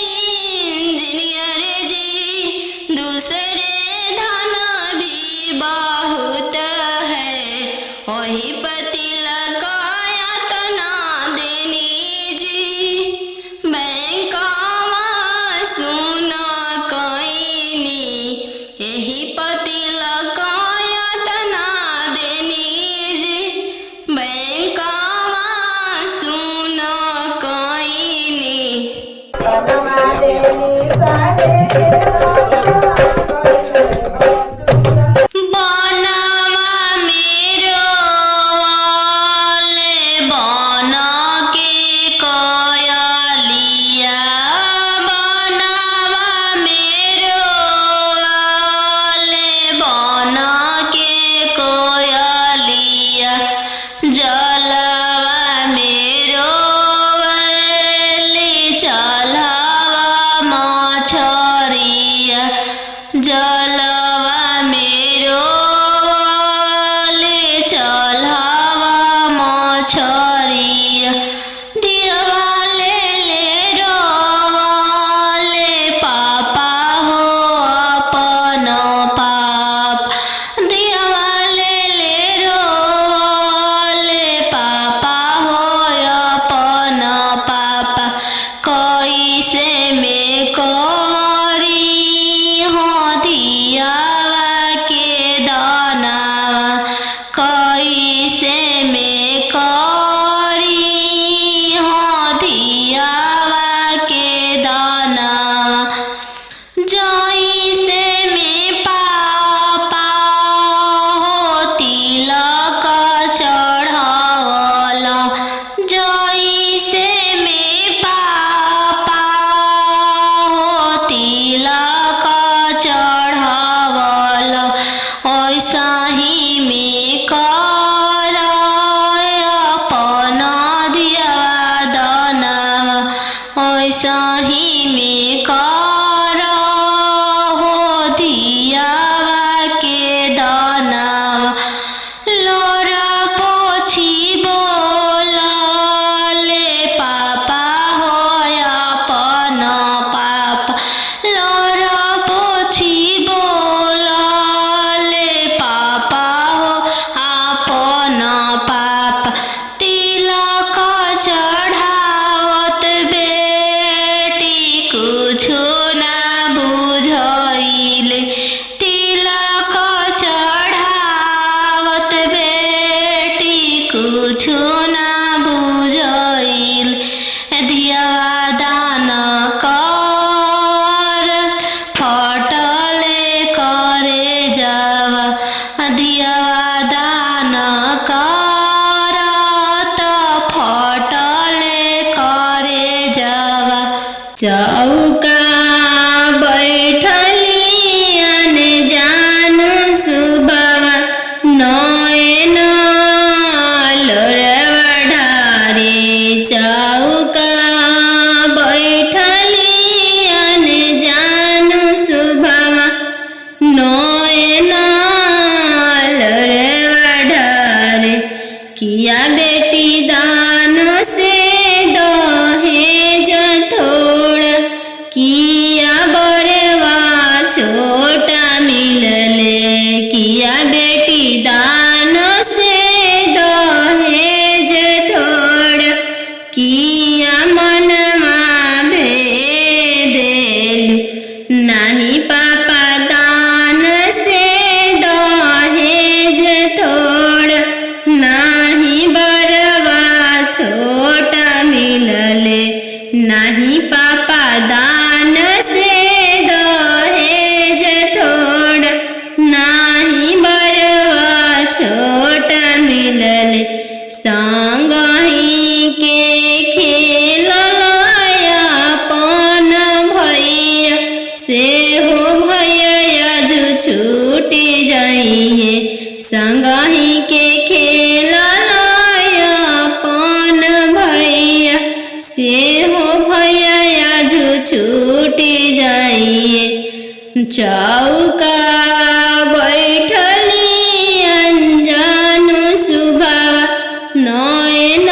इंजीनियर जी दूसरे धन भी बहुत है वही तिलक तना देनी जी बैंकवा सुन कईनी यही तिलक तना देनी बैंकवा सुन कईनी बनवा मेरो वाले बन के कयलिया बनवा मेरो वाले बन के कोयलिया जलवा मेरो वाली चलवा मछरिया वैसाही में कर हो दियावा के दानावा लोरा पोछी बोलले पापा हो अपन पापा लोरा पोछी बोलले पापा हो अपन पापा तिलक चढ़ावत बेटी कुछो ना बुझाइले तिलक चढ़ावत बेटी कुछो ना बुझाइले दियावा दान कर फटले करे जावा दियावा दान कर त फटले करे जावा चौका बैठली अनजान सुबावा नयन लोरवा ढारे चौका बैठली अनजान सुबावा नयन लोरवा ढारे किया बेटी दान से दहेज थोड़ा किया बरवा छोटा मिलले किया बेटी दान से दहेज थोड़ा किया मनमा भेदेल नाही पापा दान से दहेज थोड़ा नाही बरवा छोटा मिलले नाही पापा दान से दहेज थोड़ा नाही बरवा छोटा मिलले संगही के खेललाया अपन भैया से हो भैया जो छूटी जाइए संगही के खेललाया अपन भैया से हो भैया जो छूटी जाइए चौका बैठली अनजान सुबावा नयन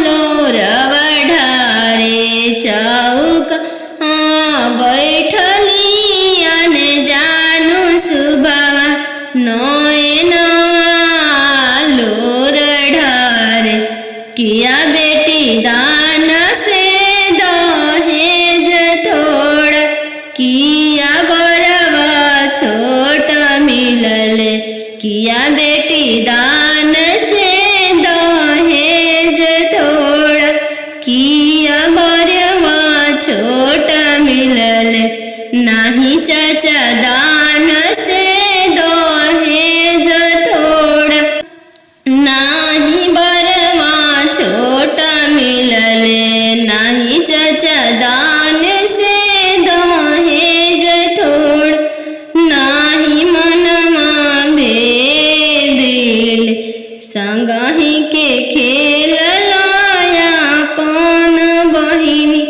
लोरवा ढारे चौका बैठली अनजान सुबावा नयन लोर ढारे किया बेटी दान से दहेज थोड़ा किया बरवा छोटा मिलले किया बेटी दान से दहेज थोड़ा किया बरवा छोटा मिलले नाही चाचा दान से दहेज थोड़ा नाही बरवा छोटा मिलले नाही चाचा दान से दहेज थोड़ा नाही मनमा भेदिल संगही के खेललाया अपन बहिनी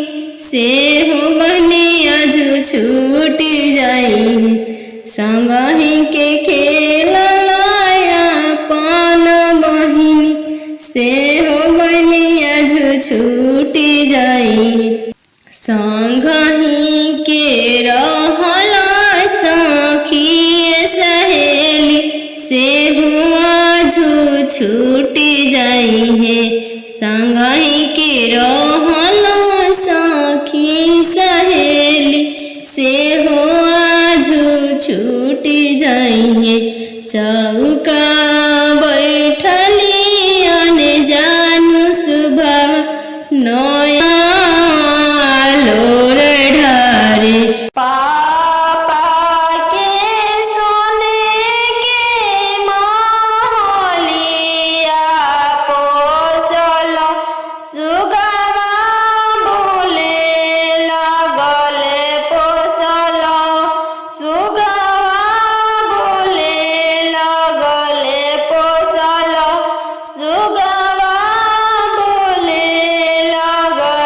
से हो बहनिया जो छूटी जाई संगही के खेललाया अपन बहिनी से हो बहनिया जो छूटी जाई संगही के रहला सखी सहेली से हुआ जो छूटी जाई है संगही के रहला सखी सहेली से हुआ जो छूटी जाई है चौका बैठली अनजान सुबह नया लोर ढारे पापा के सोने के महलिया पोसल सुगवा बोले लगले पोसल सुगवा बोले लगले पोसल सुगवा बोले लगले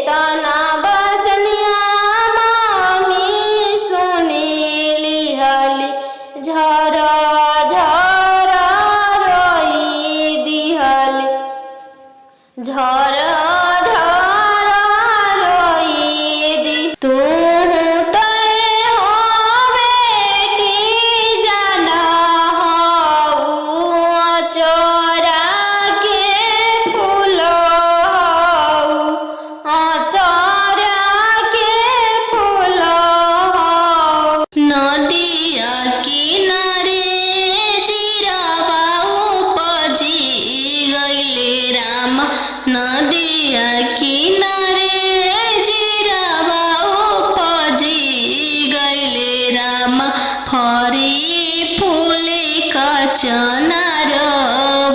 तना बचनिया मामी सुनीली हली झरा झरा रोई दिहली झरा झरा रोई दी तू नदिया किनारे जीरावा उपजी गइले राम फरी फूले का चनार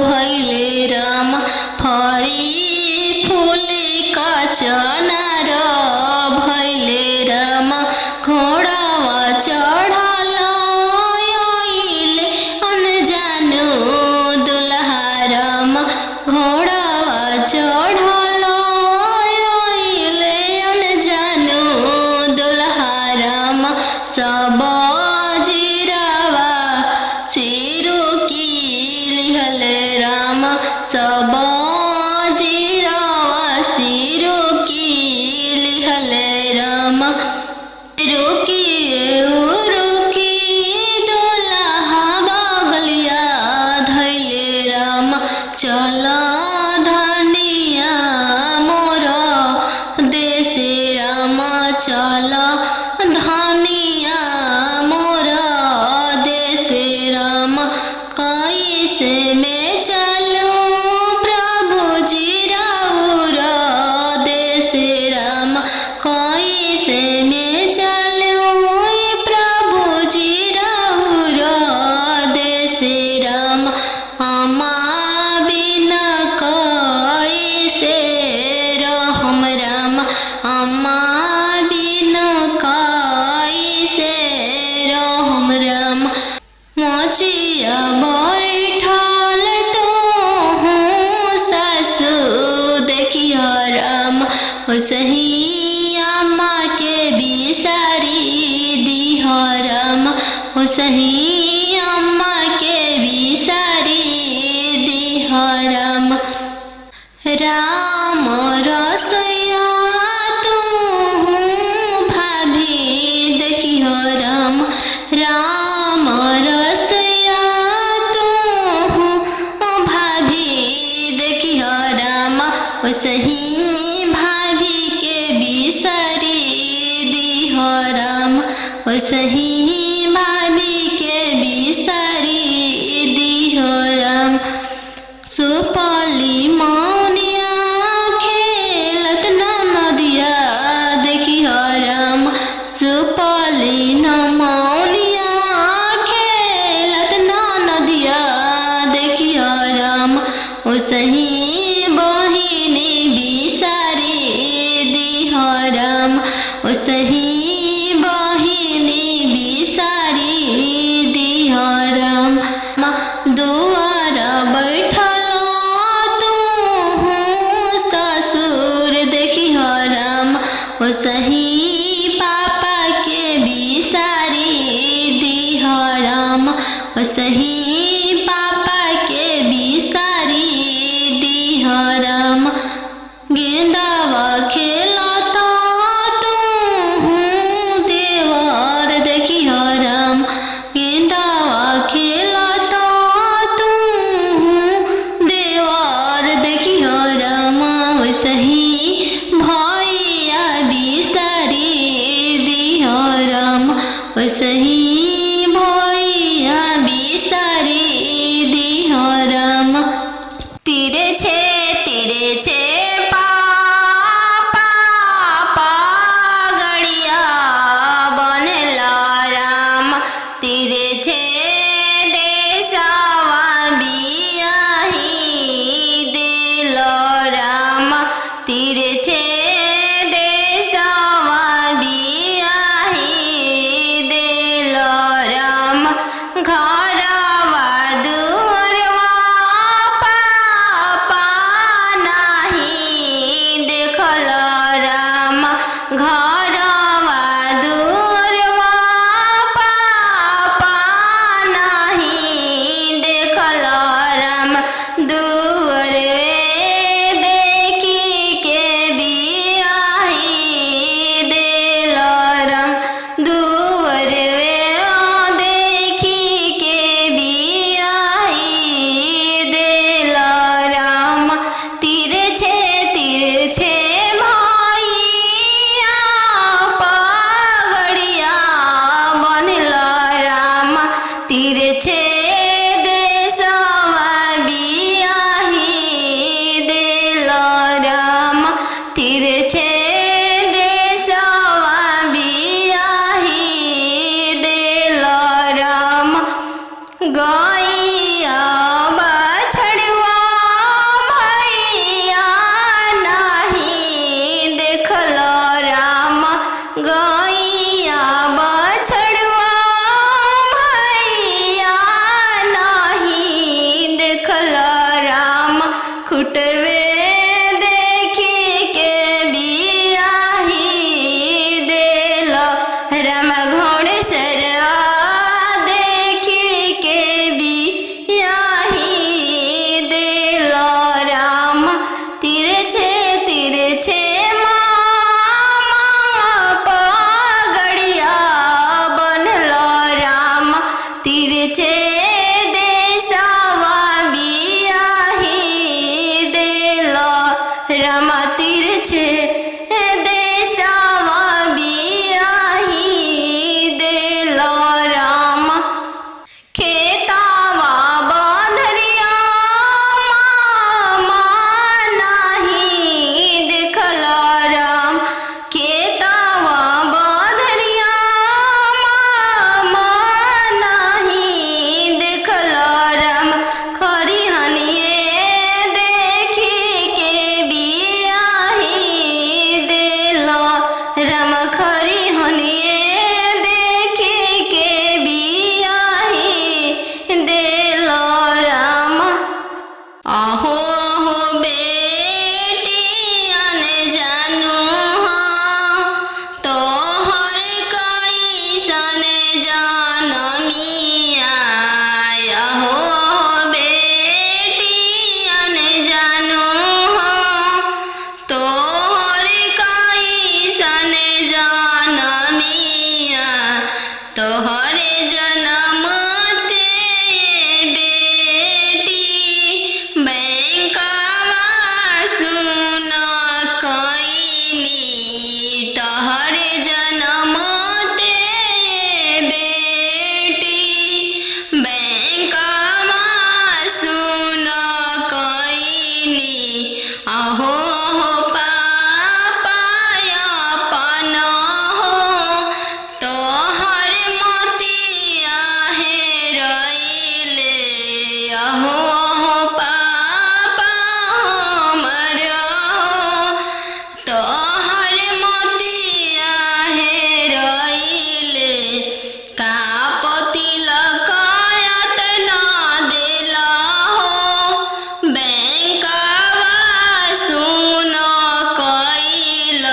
भइले राम फरी फूले का चनार भइले राम घोड़ावा चढ़ल आइले अनजानु दुल्हा राम घोड़ावा चढ़ल आइले अनजानु दुल्हा राम सब जीरावा सिरु की लिहले राम सब जीरावा सिरु की लिहले राम रुकी रुकी दुल्हा बगलिया धैले राम चल धनिया मोर देशे राम चल धनिया मोर देशे राम कैसे में चलूं प्रभु जी राउर देशे राम कैसे में चलूं प्रभु जी राउर देशे राम अमा बिना कैसे रहम राम अमा बिना कैसे रहम राम मोचिया बैठल तो हूँ सासु देखिया राम सही अम्मा के बिसारी दिह राम सही अम्मा के बिसारी दिह राम राम रसोया तू भाभी देखिह राम राम रसोया तू भाभी देखिह राम सही भाभी के बिसारी दिह राम सही भाभी के बिसारी दिह राम सुपली मौनिया खेलत नदिया देखिह राम सुपली मौनिया खेलत नदिया देखिह राम सही बहिनी बिसारी दिह राम सही बहिनी बिसारी दिह राम दुआर बैठल तू ससुर देखिह राम सही पापा के बिसारी दिह राम सही पापा के बिसारी दिह राम गेंदावा खेलता तू देवर देखिह राम गेंदावा खेलता तू देवर देखिह राम सही भैया बिसारी दिह राम सही भैया बिसारी दिह राम तीरे छे पापा गड़िया बनेला राम तीरे छे देशवा बियाही दिल राम तीरे छे देशवा बियाही दिल गैया बछड़वा भैया नाही देखल राम खुटवे देखी के बियाही देल राम घोड़सरवा देखी के बियाही देल राम तिरछे तिरछे पगड़िया बनल राम तिरछे देशवा बियाही देल राम तिरछे देशवा बियाही देल राम खेतावा बंधरिया मामा नाही देखल राम खेतावा बंधरिया मामा नाही देखल राम खरिहनिए देखी के बियाही देल राम खरिहनिए देखी के बियाही देल राम अहो हो बेटियन जानू हाँ तोहर कैसन जनमिया अहो हो बेटियन जानू हाँ तोहर कैसन जनमिया तोहरे जनम ते बेटी बैंकवा सुन कैली तोहरे जनम ते बेटी बैंकवा सुन कैली अहो हो पापा अपन हो तोहर मोतिया हेरैले अहो हो पापा हमर हो तोहर मोतिया हेरैले का तिलकायत ना देला हो बैंकवा सुन कैल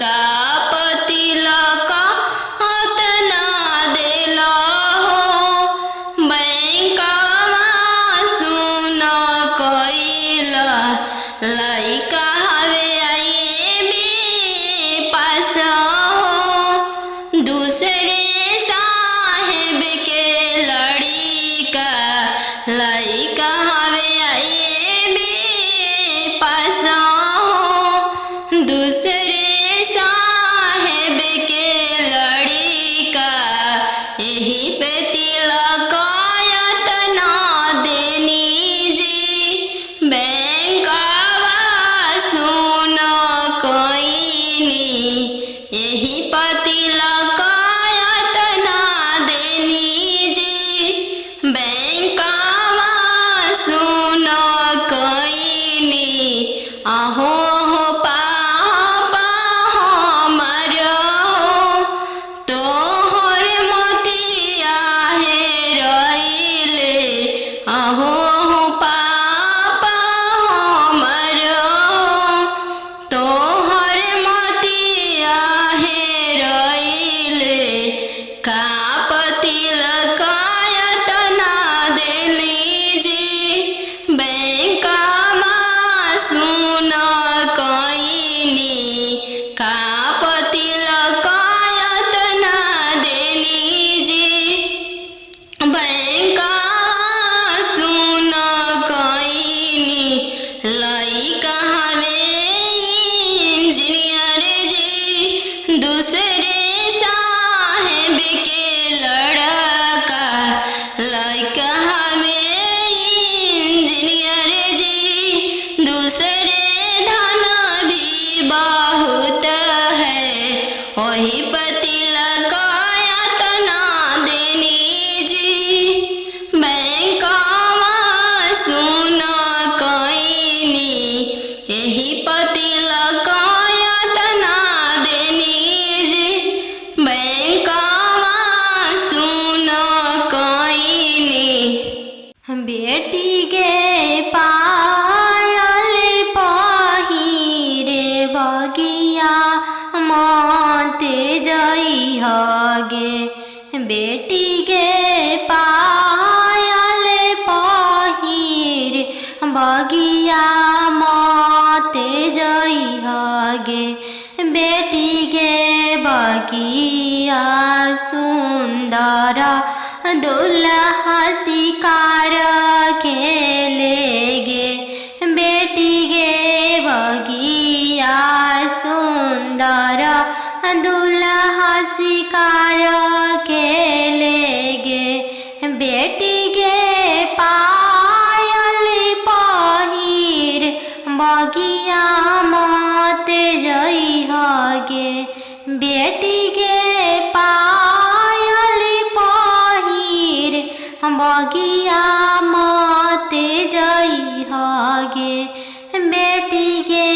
का तिलकायत ना देला हो बैंकवा सुन कैल लइका हवे आईबी पास हो दूसरे साहेब के लड़िका लइका हवे आईबी पास हो दूसरे साहेब के लड़िका यही पे तिलकायत ना देनी जी बैंकवा सुन कैनी यही पे तिलकायत मते जई हगे बेटी गे पायल पहिर बगिया मते जई हगे बेटी गे बगिया सुंदर दुल्हा शिकार खेलेगे बेटी गे बगिया सुंदर दुल्हा शिकार खेलेगे बेटी गे पायल पहिर बगिया मते जई हगे बेटी गे पायल पहिर बगिया मते जई हगे बेटी गे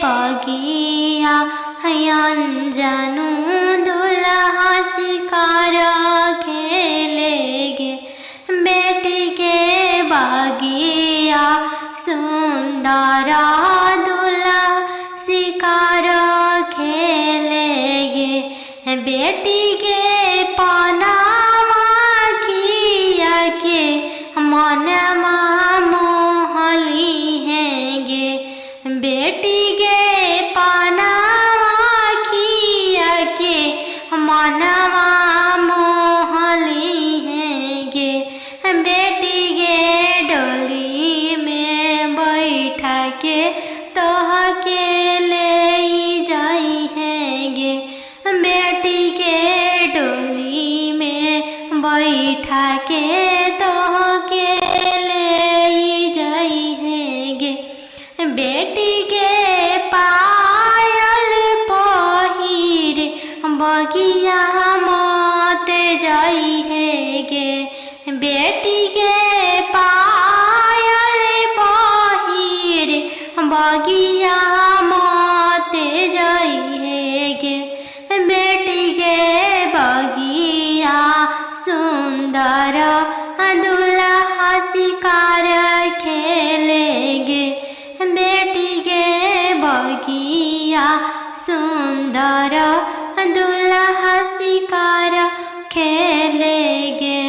बगिया अनजानु दुल्हा शिकार खेलेगे बेटी गे बगिया सुंदर दुल्हा शिकार खेलेगे बेटी गे पनामा खिया के मनमा मोहली हैगे बेटी गे पनामा खिया के मनवा मोहली हैगे बेटी गे डोली में बैठा के तोह के ले जाई हैगे बेटी के डोली में बैठा के तोह के ले जाई हैगे बेटी के पायल पहिर बगिया मते जाई हैगे बेटी के पायल पहिर बगिया मते जाई हैगे बेटी के बगिया सुंदर दुल्हा शिकार खेलेगे बेटी के बगिया सुंदर दुल्हा शिकार खेलेगे।